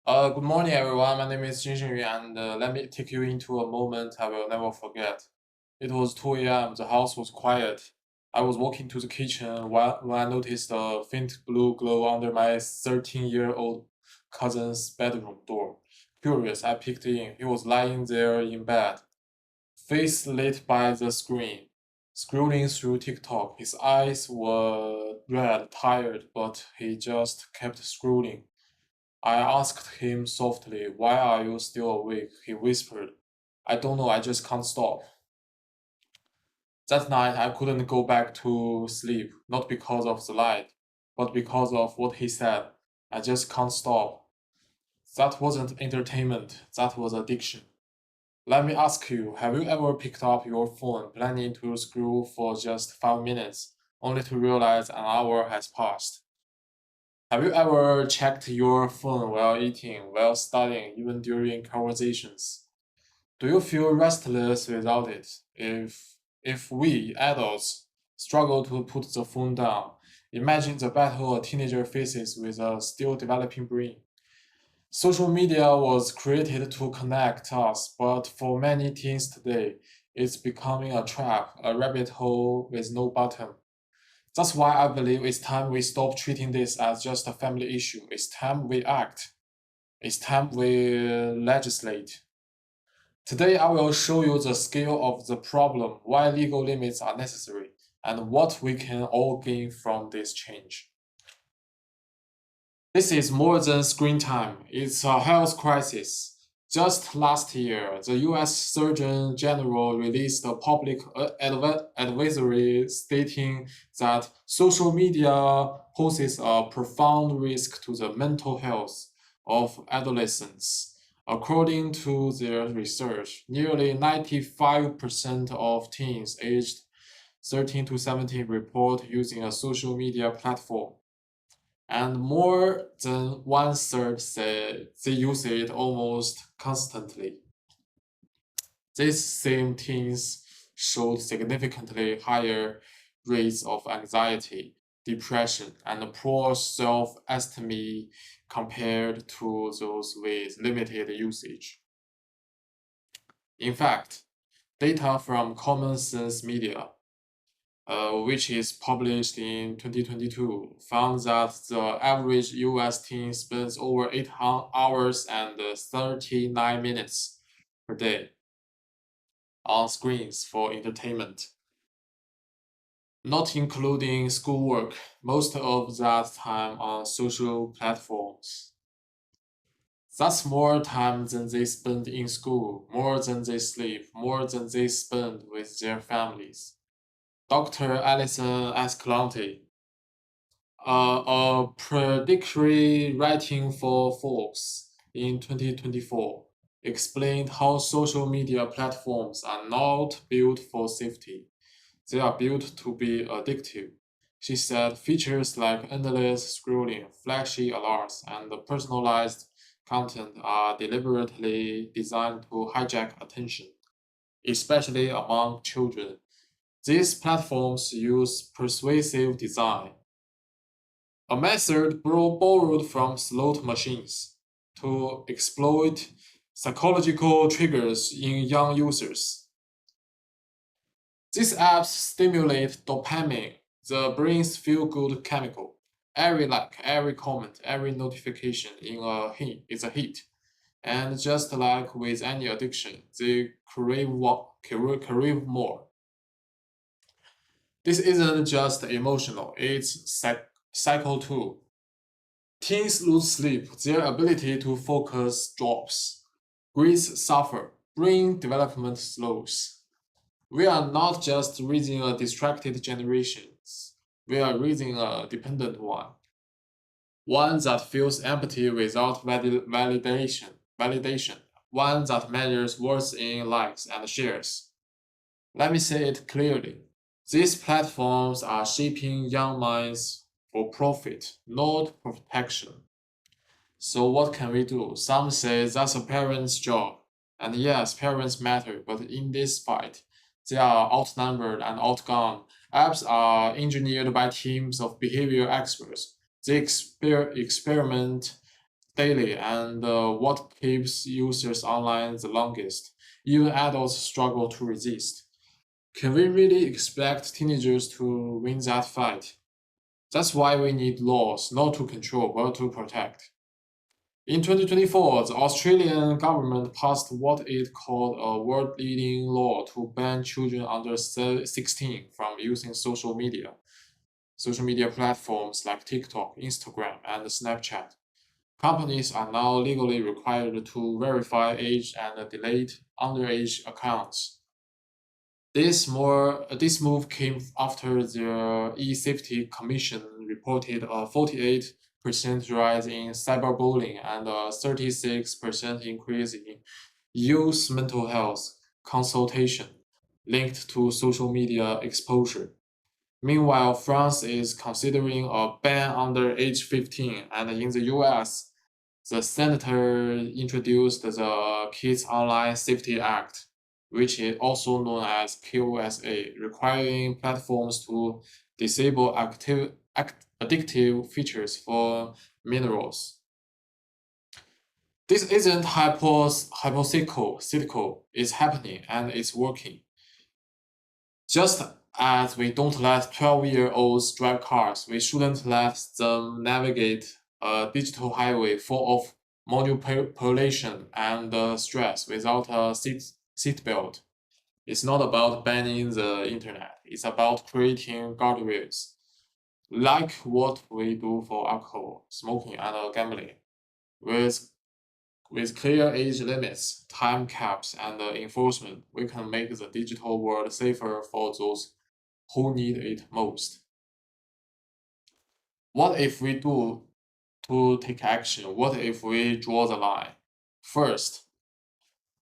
Good morning, everyone. My name is JING, and let me take you into a moment I will never forget. It was 2 a.m. The house was quiet. I was walking to the kitchen when I noticed a faint blue glow under my 13-year-old cousin's bedroom door. Curious, I peeked in. He was lying there in bed, face lit by the screen, scrolling through TikTok. His eyes were red, tired, but he just kept scrolling. I asked him softly, "Why are you still awake?" He whispered, "I don't know, I just can't stop." That night, I couldn't go back to sleep, not because of the light, but because of what he said. I just can't stop. That wasn't entertainment, that was addiction. Let me ask you, have you ever picked up your phone planning to scroll for just 5 minutes, only to realize an hour has passed? Have you ever checked your phone while eating, while studying, even during conversations? Do you feel restless without it? If we adults struggle to put the phone down, imagine the battle a teenager faces with a still developing brain. Social media was created to connect us, but for many teens today, it's becoming a trap, a rabbit hole with no bottom. That's why I believe it's time we stop treating this as just a family issue. It's time we act. It's time we legislate. Today, I will show you the scale of the problem, why legal limits are necessary, and what we can all gain from this change. This is more than screen time, it's a health crisis. Just last year, the US Surgeon General released a public advisory stating that social media poses a profound risk to the mental health of adolescents. According to their research, nearly 95% of teens aged 13 to 17 report using a social media platform, and more than one-third say they use it almost constantly. These same teens showed significantly higher rates of anxiety, depression, and poor self-esteem compared to those with limited usage. In fact, data from Common Sense Media, which is published in 2022, found that the average US teen spends over 8 hours and 39 minutes per day on screens for entertainment, not including schoolwork, most of that time on social platforms. That's more time than they spend in school, more than they sleep, more than they spend with their families. Dr. Alison Escalante, a predictory writing for Forbes in 2024, explained how social media platforms are not built for safety. They are built to be addictive. She said features like endless scrolling, flashy alerts, and personalized content are deliberately designed to hijack attention, especially among children. These platforms use persuasive design, a method borrowed from slot machines, to exploit psychological triggers in young users. These apps stimulate dopamine, the brain's feel-good chemical. Every like, every comment, every notification is a hit. And just like with any addiction, they crave more. This isn't just emotional, it's psycho too. Teens lose sleep, their ability to focus drops, grades suffer, brain development slows. We are not just raising a distracted generation, we are raising a dependent one. One that feels empty without validation. One that measures worth in likes and shares. Let me say it clearly. These platforms are shaping young minds for profit, not protection. So what can we do? Some say that's a parent's job. And yes, parents matter, but in this fight, they are outnumbered and outgunned. Apps are engineered by teams of behavior experts. They experiment daily and what keeps users online the longest. Even adults struggle to resist. Can we really expect teenagers to win that fight? That's why we need laws, not to control, but to protect. In 2024, the Australian government passed what it called a world-leading law to ban children under 16 from using social media. Social media platforms like TikTok, Instagram, and Snapchat. Companies are now legally required to verify age and delete underage accounts. This move came after the e-safety commission reported a 48% rise in cyberbullying and a 36% increase in youth mental health consultation linked to social media exposure. Meanwhile, France is considering a ban under age 15, and in the US, the senator introduced the Kids Online Safety Act, which is also known as KOSA, requiring platforms to disable addictive features for minerals. This isn't hypothetical, it's happening and it's working. Just as we don't let 12-year-olds drive cars, we shouldn't let them navigate a digital highway full of manipulation and stress without a seatbelt. It's not about banning the internet, it's about creating guardrails, like what we do for alcohol, smoking, and gambling. With with clear age limits, time caps, and enforcement, we can make the digital world safer for those who need it most. What if we do to take action? What if we draw the line? First,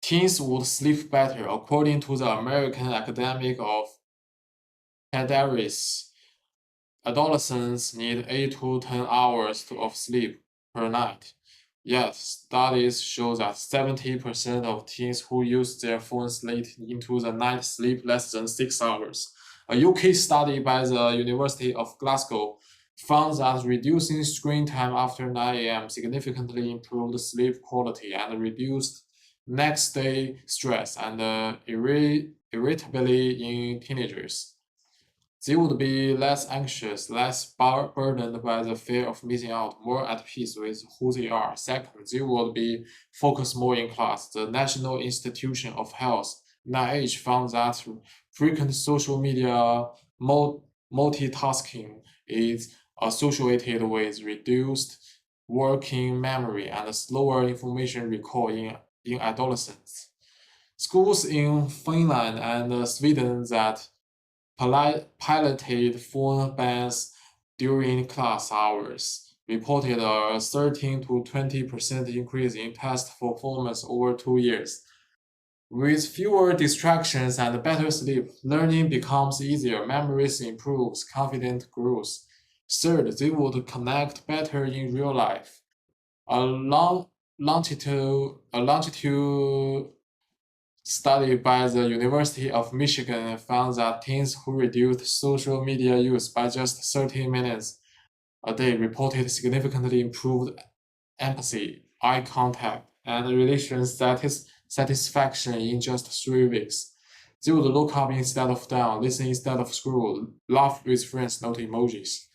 teens would sleep better according to the American Academy of Pediatrics. Adolescents need 8 to 10 hours of sleep per night. Yet, studies show that 70% of teens who use their phones late into the night sleep less than 6 hours. A UK study by the University of Glasgow found that reducing screen time after 9 a.m. significantly improved sleep quality and reduced next day stress and irritability in teenagers. They would be less anxious, less burdened by the fear of missing out, more at peace with who they are. Second, they would be focused more in class. The National Institution of Health, NIH, found that frequent social media multitasking is associated with reduced working memory and slower information recall in adolescents. Schools in Finland and Sweden that piloted phone bans during class hours, reported a 13 to 20% increase in test performance over 2 years. With fewer distractions and better sleep, learning becomes easier, memories improves, confidence grows. Third, they would connect better in real life. A longitude study by the University of Michigan found that teens who reduced social media use by just 30 minutes a day reported significantly improved empathy, eye contact, and relation satisfaction in just 3 weeks. They would look up instead of down, listen instead of scroll, laugh with friends, not emojis.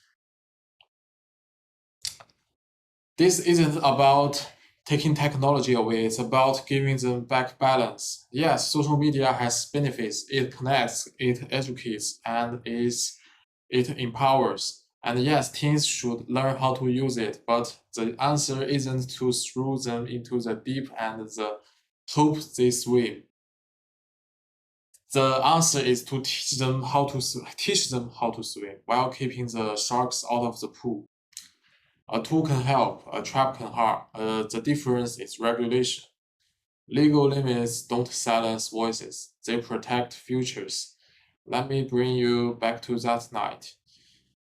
This isn't about taking technology away, it's about giving them back balance. Yes, social media has benefits. It connects, it educates, and it empowers. And yes, teens should learn how to use it, but the answer isn't to throw them into the deep and the hope they swim. The answer is to teach them how to swim while keeping the sharks out of the pool. A tool can help, a trap can harm. The difference is regulation. Legal limits don't silence voices, they protect futures. Let me bring you back to that night.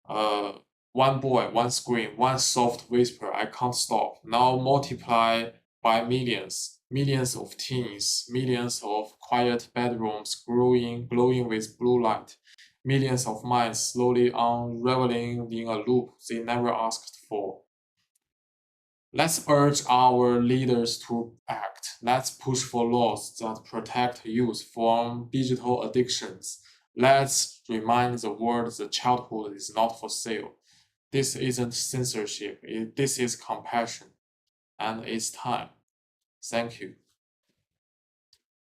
Uh, One boy, one scream, one soft whisper, I can't stop. Now multiply by millions. Millions of teens, millions of quiet bedrooms glowing with blue light. Millions of minds slowly unraveling in a loop they never asked for. Let's urge our leaders to act. Let's push for laws that protect youth from digital addictions. Let's remind the world that childhood is not for sale. This isn't censorship, this is compassion. And it's time. Thank you.